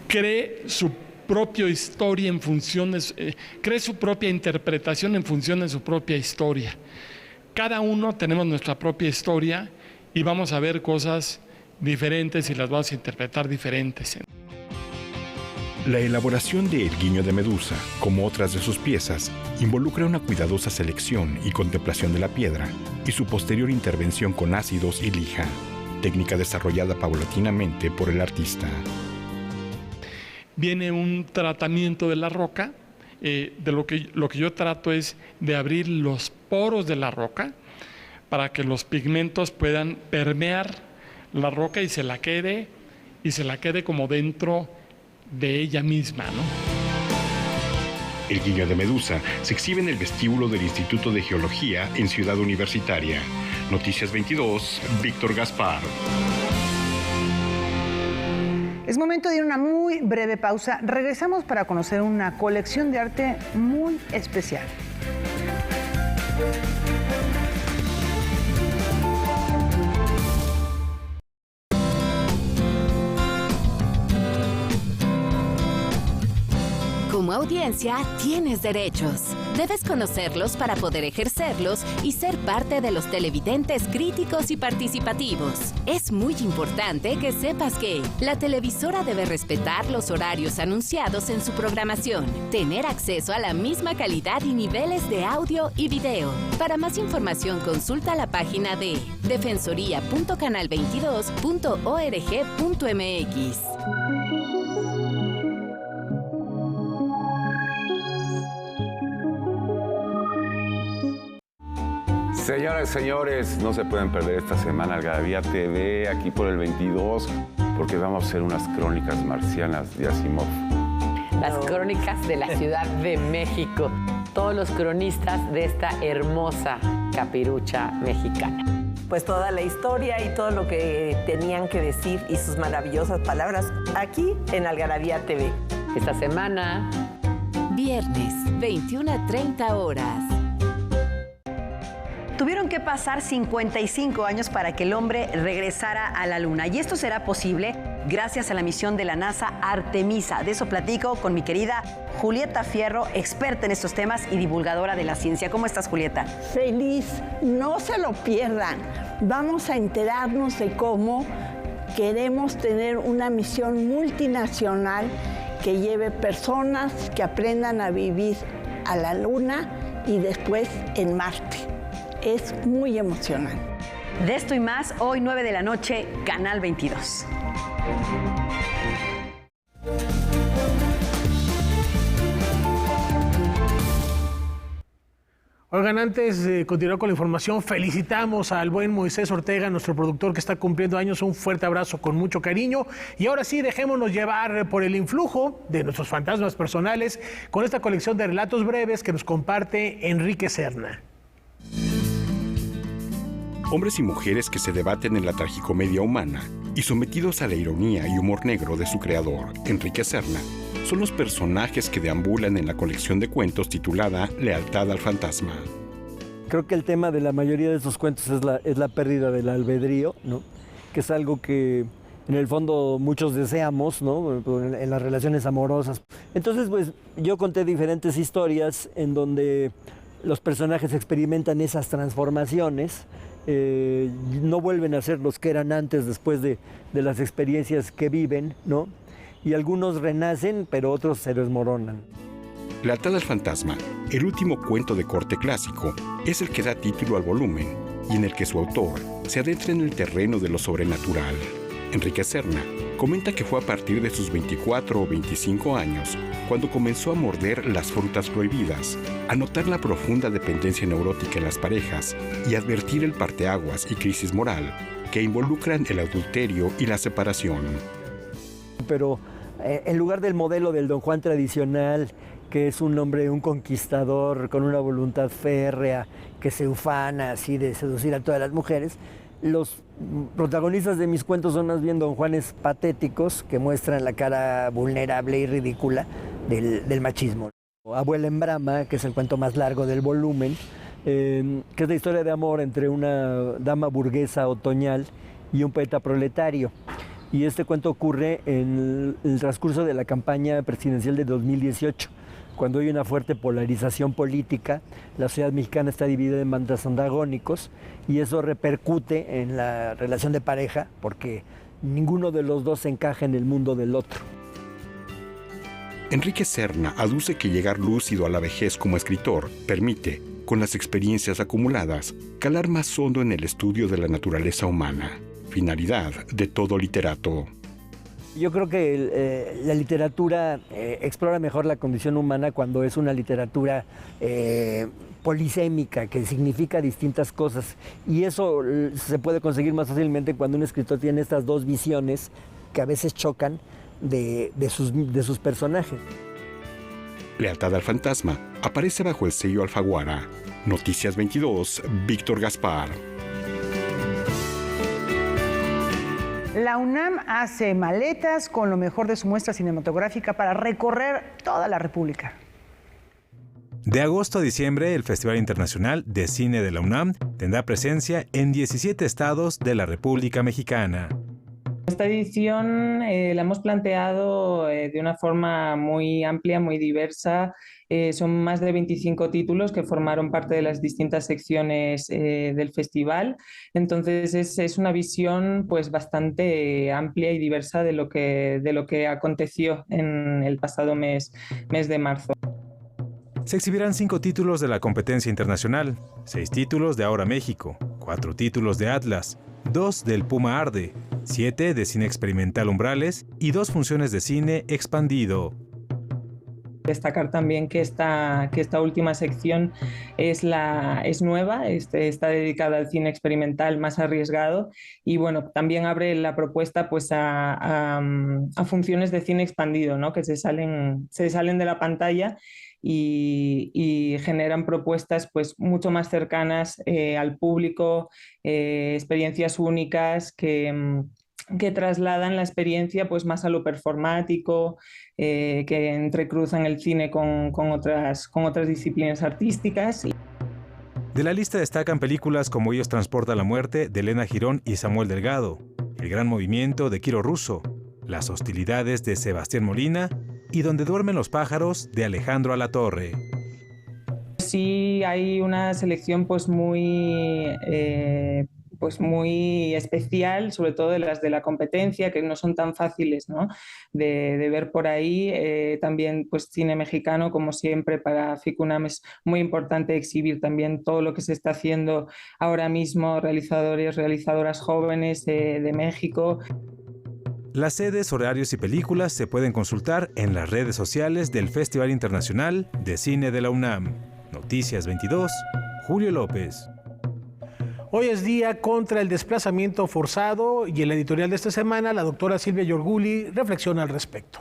cree su propia historia en función de cree su propia interpretación en función de su propia historia. Cada uno tenemos nuestra propia historia y vamos a ver cosas diferentes y las vamos a interpretar diferentes. La elaboración de El Guiño de Medusa, como otras de sus piezas, involucra una cuidadosa selección y contemplación de la piedra y su posterior intervención con ácidos y lija, técnica desarrollada paulatinamente por el artista. Viene un tratamiento de la roca, lo que yo trato es de abrir los poros de la roca para que los pigmentos puedan permear la roca y se la quede como dentro de ella misma, ¿no? El Guiño de Medusa se exhibe en el vestíbulo del Instituto de Geología en Ciudad Universitaria. Noticias 22, Víctor Gaspar. Es momento de ir a una muy breve pausa. Regresamos para conocer una colección de arte muy especial. Como audiencia, tienes derechos. Debes conocerlos para poder ejercerlos y ser parte de los televidentes críticos y participativos. Es muy importante que sepas que la televisora debe respetar los horarios anunciados en su programación, tener acceso a la misma calidad y niveles de audio y video. Para más información, consulta la página de defensoría.canal22.org.mx. Señoras y señores, no se pueden perder esta semana Algarabía TV aquí por el 22, porque vamos a hacer unas crónicas marcianas de Asimov. Las crónicas de la Ciudad de México. Todos los cronistas de esta hermosa capirucha mexicana. Pues toda la historia y todo lo que tenían que decir y sus maravillosas palabras aquí en Algarabía TV. Esta semana, viernes, 21 a 30 horas. Tuvieron que pasar 55 años para que el hombre regresara a la Luna. Y esto será posible gracias a la misión de la NASA Artemisa. De eso platico con mi querida Julieta Fierro, experta en estos temas y divulgadora de la ciencia. ¿Cómo estás, Julieta? Feliz, no se lo pierdan. Vamos a enterarnos de cómo queremos tener una misión multinacional que lleve personas que aprendan a vivir a la Luna y después en Marte. Es muy emocionante. De esto y más, hoy 9 de la noche, Canal 22. Oigan, antes de continuar con la información, felicitamos al buen Moisés Ortega, nuestro productor que está cumpliendo años. Un fuerte abrazo con mucho cariño. Y ahora sí, dejémonos llevar por el influjo de nuestros fantasmas personales con esta colección de relatos breves que nos comparte Enrique Serna. Hombres y mujeres que se debaten en la tragicomedia humana y sometidos a la ironía y humor negro de su creador, Enrique Serna, son los personajes que deambulan en la colección de cuentos titulada Lealtad al Fantasma. Creo que el tema de la mayoría de estos cuentos es la pérdida del albedrío, ¿no? Que es algo que en el fondo muchos deseamos, ¿no? En las relaciones amorosas. Entonces, pues yo conté diferentes historias en donde los personajes experimentan esas transformaciones, no vuelven a ser los que eran antes después de las experiencias que viven, ¿no? Y algunos renacen, pero otros se desmoronan. Lealtad al Fantasma, el último cuento de corte clásico, es el que da título al volumen y en el que su autor se adentra en el terreno de lo sobrenatural. Enrique Serna comenta que fue a partir de sus 24 o 25 años cuando comenzó a morder las frutas prohibidas, a notar la profunda dependencia neurótica en las parejas y advertir el parteaguas y crisis moral que involucran el adulterio y la separación. Pero en lugar del modelo del Don Juan tradicional, que es un hombre, un conquistador con una voluntad férrea, que se ufana así de seducir a todas las mujeres, los protagonistas de mis cuentos son más bien Don Juanes patéticos que muestran la cara vulnerable y ridícula del machismo. Abuela en Brama, que es el cuento más largo del volumen, que es la historia de amor entre una dama burguesa otoñal y un poeta proletario. Y este cuento ocurre en el transcurso de la campaña presidencial de 2018, cuando hay una fuerte polarización política. La sociedad mexicana está dividida en bandos antagónicos y eso repercute en la relación de pareja porque ninguno de los dos encaja en el mundo del otro. Enrique Serna aduce que llegar lúcido a la vejez como escritor permite, con las experiencias acumuladas, calar más hondo en el estudio de la naturaleza humana, finalidad de todo literato. Yo creo que la literatura explora mejor la condición humana cuando es una literatura polisémica, que significa distintas cosas. Y eso se puede conseguir más fácilmente cuando un escritor tiene estas dos visiones que a veces chocan de sus personajes. Lealtad al Fantasma aparece bajo el sello Alfaguara. Noticias 22, Víctor Gaspar. La UNAM hace maletas con lo mejor de su muestra cinematográfica para recorrer toda la República. De agosto a diciembre, el Festival Internacional de Cine de la UNAM tendrá presencia en 17 estados de la República Mexicana. Esta edición la hemos planteado de una forma muy amplia, muy diversa. Son más de 25 títulos que formaron parte de las distintas secciones del festival. Entonces es una visión pues bastante amplia y diversa de lo que aconteció en el pasado mes de marzo. Se exhibirán 5 títulos de la competencia internacional, 6 títulos de Ahora México, 4 títulos de Atlas, 2 del Puma Arde, 7 de Cine Experimental Umbrales y 2 funciones de cine expandido. Destacar también que esta última sección es nueva, está dedicada al cine experimental más arriesgado y bueno, también abre la propuesta pues a funciones de cine expandido, ¿no? Que se salen de la pantalla y generan propuestas pues mucho más cercanas al público, experiencias únicas que trasladan la experiencia pues más a lo performático, que entrecruzan el cine con otras disciplinas artísticas. De la lista destacan películas como Ellos transportan la muerte, de Elena Girón y Samuel Delgado, El gran movimiento, de Quiro Russo, Las hostilidades, de Sebastián Molina, y Donde duermen los pájaros, de Alejandro Alatorre. Sí, hay una selección pues muy especial, sobre todo de las de la competencia, que no son tan fáciles, ¿no?, de ver por ahí. También pues cine mexicano, como siempre, para FICUNAM es muy importante exhibir también todo lo que se está haciendo ahora mismo, realizadores, realizadoras jóvenes de México. Las sedes, horarios y películas se pueden consultar en las redes sociales del Festival Internacional de Cine de la UNAM. Noticias 22, Julio López. Hoy es día contra el desplazamiento forzado y en la editorial de esta semana la doctora Silvia Yorguli reflexiona al respecto.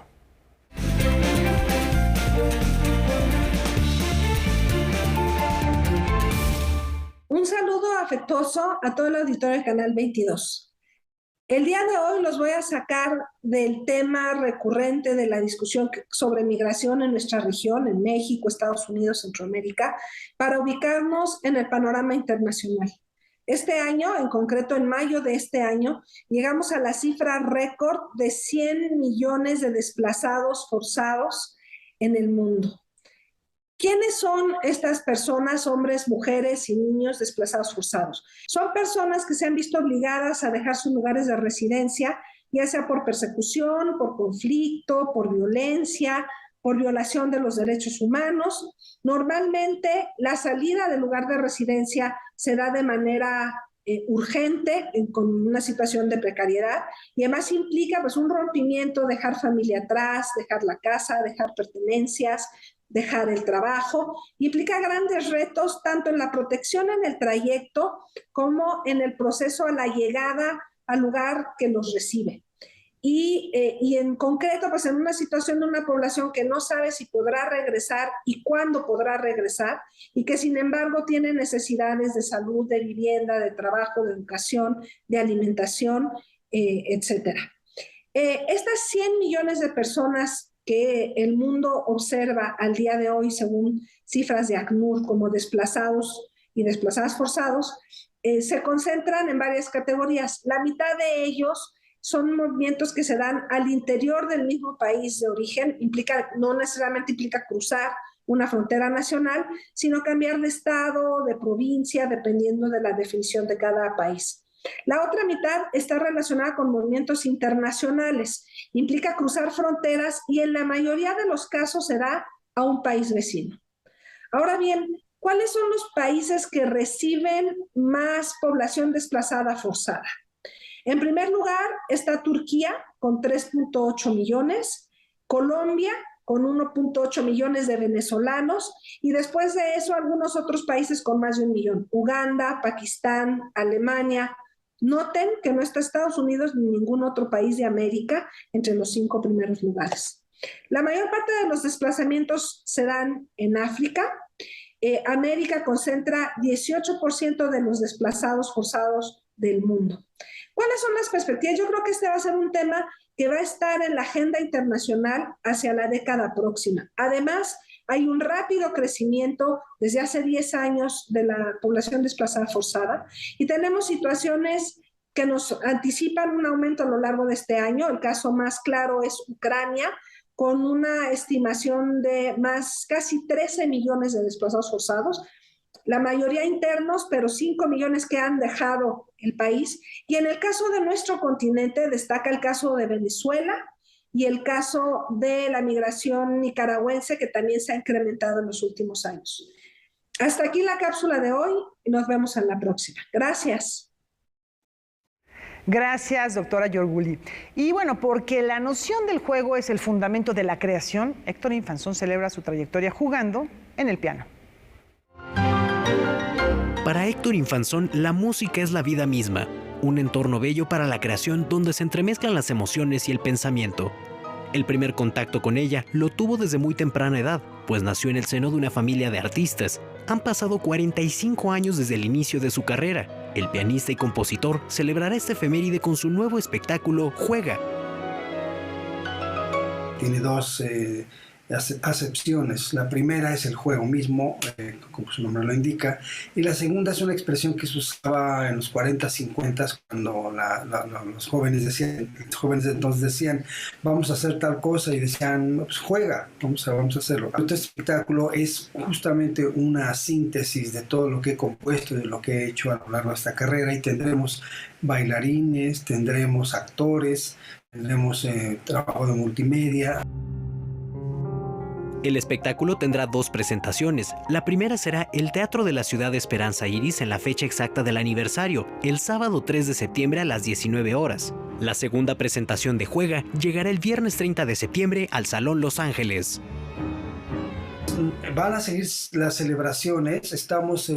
Un saludo afectuoso a todo el auditorio del Canal 22. El día de hoy los voy a sacar del tema recurrente de la discusión sobre migración en nuestra región, en México, Estados Unidos, Centroamérica, para ubicarnos en el panorama internacional. Este año, en concreto en mayo de este año, llegamos a la cifra récord de 100 millones de desplazados forzados en el mundo. ¿Quiénes son estas personas, hombres, mujeres y niños desplazados forzados? Son personas que se han visto obligadas a dejar sus lugares de residencia, ya sea por persecución, por conflicto, por violencia, por violación de los derechos humanos. Normalmente la salida del lugar de residencia se da de manera urgente, con una situación de precariedad, y además implica pues, un rompimiento, dejar familia atrás, dejar la casa, dejar pertenencias, dejar el trabajo, y implica grandes retos tanto en la protección en el trayecto como en el proceso a la llegada al lugar que los recibe. Y en concreto, pues en una situación de una población que no sabe si podrá regresar y cuándo podrá regresar, y que sin embargo tiene necesidades de salud, de vivienda, de trabajo, de educación, de alimentación, etcétera. Estas 100 millones de personas que el mundo observa al día de hoy, según cifras de ACNUR, como desplazados y desplazadas forzados, se concentran en varias categorías. La mitad de ellos son movimientos que se dan al interior del mismo país de origen, no necesariamente implica cruzar una frontera nacional, sino cambiar de estado, de provincia, dependiendo de la definición de cada país. La otra mitad está relacionada con movimientos internacionales, implica cruzar fronteras y en la mayoría de los casos se da a un país vecino. Ahora bien, ¿cuáles son los países que reciben más población desplazada forzada? En primer lugar está Turquía con 3.8 millones, Colombia con 1.8 millones de venezolanos y después de eso algunos otros países con más de 1 millón, Uganda, Pakistán, Alemania. Noten que no está Estados Unidos ni ningún otro país de América entre los 5 primeros lugares. La mayor parte de los desplazamientos se dan en África. América concentra 18% de los desplazados forzados del mundo. ¿Cuáles son las perspectivas? Yo creo que este va a ser un tema que va a estar en la agenda internacional hacia la década próxima. Además, hay un rápido crecimiento desde hace 10 años de la población desplazada forzada y tenemos situaciones que nos anticipan un aumento a lo largo de este año. El caso más claro es Ucrania, con una estimación de casi 13 millones de desplazados forzados, la mayoría internos, pero 5 millones que han dejado el país. Y en el caso de nuestro continente destaca el caso de Venezuela y el caso de la migración nicaragüense, que también se ha incrementado en los últimos años. Hasta aquí la cápsula de hoy y nos vemos en la próxima. Gracias. Gracias, doctora Yorguli. Y bueno, porque la noción del juego es el fundamento de la creación, Héctor Infanzón celebra su trayectoria jugando en el piano. Para Héctor Infanzón, la música es la vida misma, un entorno bello para la creación donde se entremezclan las emociones y el pensamiento. El primer contacto con ella lo tuvo desde muy temprana edad, pues nació en el seno de una familia de artistas. Han pasado 45 años desde el inicio de su carrera. El pianista y compositor celebrará esta efeméride con su nuevo espectáculo Juega. Tiene dos acepciones. La primera es el juego mismo, como su nombre lo indica, y la segunda es una expresión que se usaba en los 40, 50, cuando los jóvenes de entonces decían, vamos a hacer tal cosa, y decían, pues juega, vamos a hacerlo. Este espectáculo es justamente una síntesis de todo lo que he compuesto, de lo que he hecho a lo largo de esta carrera, y tendremos bailarines, tendremos actores, tendremos trabajo de multimedia. El espectáculo tendrá 2 presentaciones. La primera será el Teatro de la Ciudad de Esperanza Iris en la fecha exacta del aniversario, el sábado 3 de septiembre a las 19 horas. La segunda presentación de Juega llegará el viernes 30 de septiembre al Salón Los Ángeles. Van a seguir las celebraciones, estamos...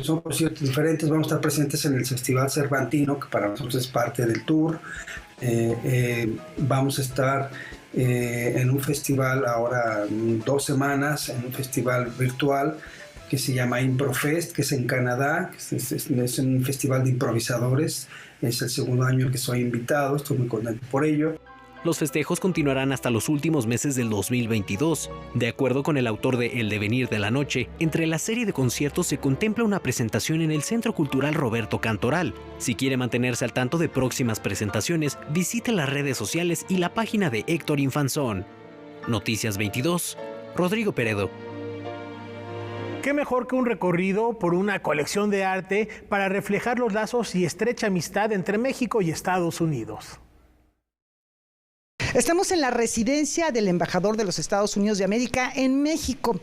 son conciertos diferentes, vamos a estar presentes en el Festival Cervantino, que para nosotros es parte del tour. Vamos a estar en un festival ahora 2 semanas, en un festival virtual que se llama Improfest, que es en Canadá, es un festival de improvisadores. Es el segundo año en que soy invitado, estoy muy contento por ello. Los festejos continuarán hasta los últimos meses del 2022. De acuerdo con el autor de El Devenir de la Noche, entre la serie de conciertos se contempla una presentación en el Centro Cultural Roberto Cantoral. Si quiere mantenerse al tanto de próximas presentaciones, visite las redes sociales y la página de Héctor Infanzón. Noticias 22, Rodrigo Peredo. ¿Qué mejor que un recorrido por una colección de arte para reflejar los lazos y estrecha amistad entre México y Estados Unidos? Estamos en la residencia del embajador de los Estados Unidos de América en México.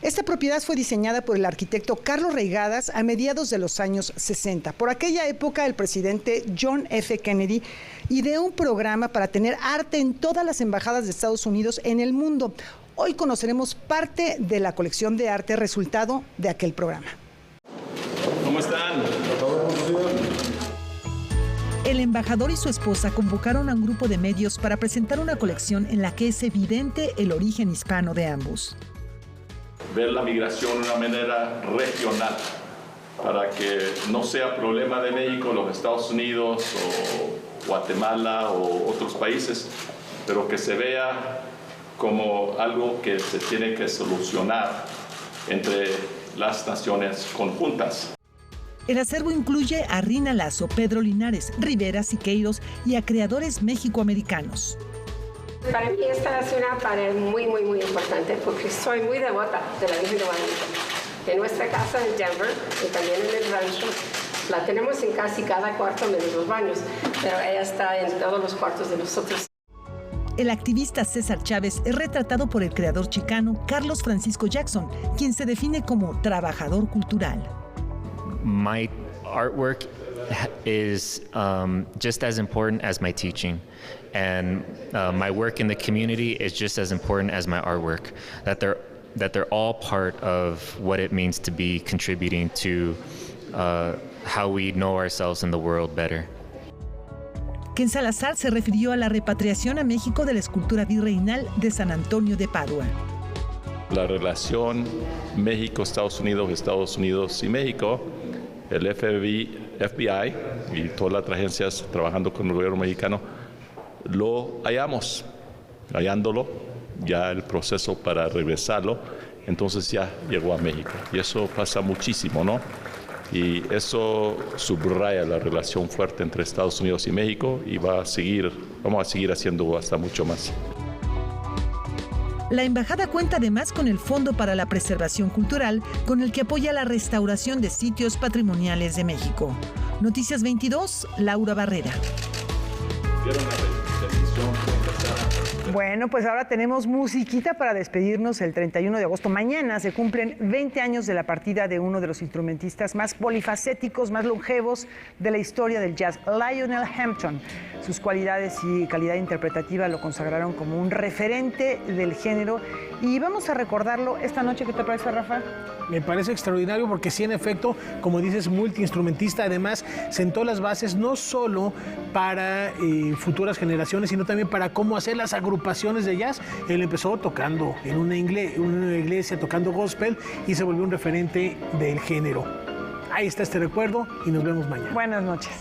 Esta propiedad fue diseñada por el arquitecto Carlos Reigadas a mediados de los años 60. Por aquella época, el presidente John F. Kennedy ideó un programa para tener arte en todas las embajadas de Estados Unidos en el mundo. Hoy conoceremos parte de la colección de arte resultado de aquel programa. ¿Cómo están? El embajador y su esposa convocaron a un grupo de medios para presentar una colección en la que es evidente el origen hispano de ambos. Ver la migración de una manera regional, para que no sea problema de México, los Estados Unidos o Guatemala o otros países, pero que se vea como algo que se tiene que solucionar entre las naciones conjuntas. El acervo incluye a Rina Lazo, Pedro Linares, Rivera Siqueiros y a creadores mexicoamericanos. Para mí esta es una pared muy importante porque soy muy devota de la Virgen de Guadalupe. En nuestra casa en Denver y también en el rancho la tenemos en casi cada cuarto menos los baños, pero ella está en todos los cuartos de nosotros. El activista César Chávez es retratado por el creador chicano Carlos Francisco Jackson, quien se define como trabajador cultural. My artwork is just as important as my teaching, and my work in the community is just as important as my artwork. That they're all part of what it means to be contributing to how we know ourselves in the world better. Ken Salazar se refirió a la repatriación a México de la escultura virreinal de San Antonio de Padua. La relación México, Estados Unidos y México, el FBI y todas las agencias trabajando con el gobierno mexicano, lo hallándolo, ya el proceso para regresarlo, entonces ya llegó a México. Y eso pasa muchísimo, ¿no? Y eso subraya la relación fuerte entre Estados Unidos y México y vamos a seguir haciendo hasta mucho más. La embajada cuenta además con el Fondo para la Preservación Cultural, con el que apoya la restauración de sitios patrimoniales de México. Noticias 22, Laura Barrera. Bueno, pues ahora tenemos musiquita para despedirnos el 31 de agosto. Mañana se cumplen 20 años de la partida de uno de los instrumentistas más polifacéticos, más longevos de la historia del jazz, Lionel Hampton. Sus cualidades y calidad interpretativa lo consagraron como un referente del género y vamos a recordarlo esta noche. ¿Qué te parece, Rafa? Me parece extraordinario porque sí, en efecto, como dices, multiinstrumentista. Además, sentó las bases no solo para futuras generaciones, sino también para cómo hacer las agrupaciones de jazz. Él empezó tocando en una iglesia, tocando gospel, y se volvió un referente del género. Ahí está este recuerdo y nos vemos mañana. Buenas noches.